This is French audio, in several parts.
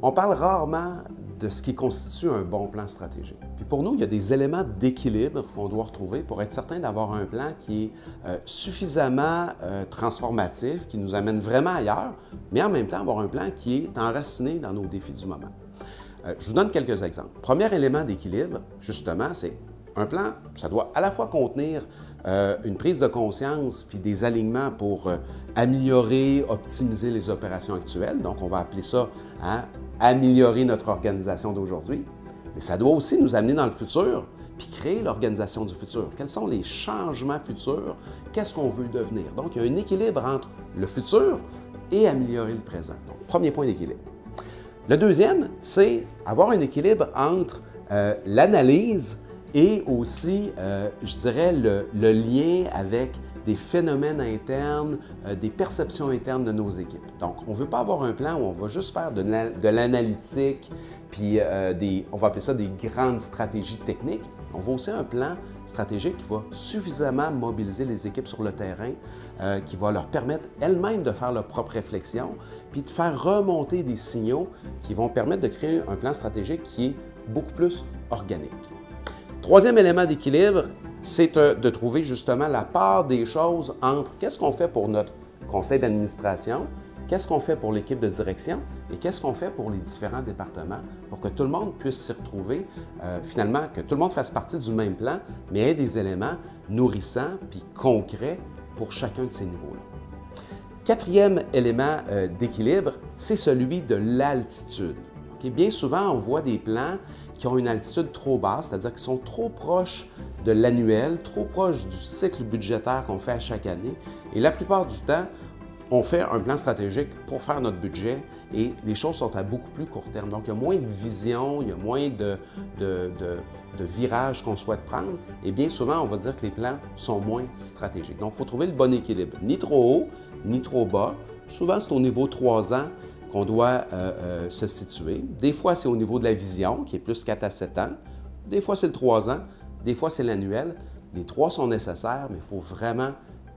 On parle rarement de ce qui constitue un bon plan stratégique. Puis pour nous, il y a des éléments d'équilibre qu'on doit retrouver pour être certain d'avoir un plan qui est suffisamment transformatif, qui nous amène vraiment ailleurs, mais en même temps avoir un plan qui est enraciné dans nos défis du moment. Je vous donne quelques exemples. Premier élément d'équilibre, justement, c'est un plan, ça doit à la fois contenir une prise de conscience puis des alignements pour améliorer, optimiser les opérations actuelles. Donc, on va appeler ça améliorer notre organisation d'aujourd'hui. Mais ça doit aussi nous amener dans le futur puis créer l'organisation du futur. Quels sont les changements futurs? Qu'est-ce qu'on veut devenir? Donc, il y a un équilibre entre le futur et améliorer le présent. Donc, premier point d'équilibre. Le deuxième, c'est avoir un équilibre entre l'analyse et aussi, je dirais, le lien avec des phénomènes internes, des perceptions internes de nos équipes. Donc, on ne veut pas avoir un plan où on va juste faire de l'analytique, puis on va appeler ça des grandes stratégies techniques. On veut aussi un plan stratégique qui va suffisamment mobiliser les équipes sur le terrain, qui va leur permettre elles-mêmes de faire leur propre réflexion, puis de faire remonter des signaux qui vont permettre de créer un plan stratégique qui est beaucoup plus organique. Troisième élément d'équilibre, c'est de trouver justement la part des choses entre qu'est-ce qu'on fait pour notre conseil d'administration, qu'est-ce qu'on fait pour l'équipe de direction et qu'est-ce qu'on fait pour les différents départements pour que tout le monde puisse s'y retrouver, finalement, que tout le monde fasse partie du même plan, mais ait des éléments nourrissants puis concrets pour chacun de ces niveaux-là. Quatrième élément d'équilibre, c'est celui de l'altitude. Okay? Bien souvent, on voit des plans qui ont une altitude trop basse, c'est-à-dire qui sont trop proches de l'annuel, trop proches du cycle budgétaire qu'on fait à chaque année. Et la plupart du temps, on fait un plan stratégique pour faire notre budget et les choses sont à beaucoup plus court terme. Donc, il y a moins de vision, il y a moins de virages qu'on souhaite prendre. Et bien souvent, on va dire que les plans sont moins stratégiques. Donc, il faut trouver le bon équilibre, ni trop haut, ni trop bas. Souvent, c'est au niveau 3 ans qu'on doit se situer. Des fois, c'est au niveau de la vision, qui est plus 4 à 7 ans. Des fois, c'est le 3 ans. Des fois, c'est l'annuel. Les 3 sont nécessaires, mais il faut vraiment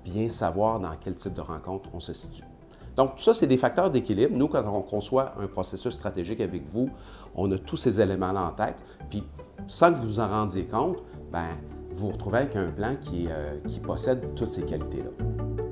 bien savoir dans quel type de rencontre on se situe. Donc, tout ça, c'est des facteurs d'équilibre. Nous, quand on conçoit un processus stratégique avec vous, on a tous ces éléments-là en tête. Puis, sans que vous vous en rendiez compte, bien, vous vous retrouvez avec un plan qui possède toutes ces qualités-là.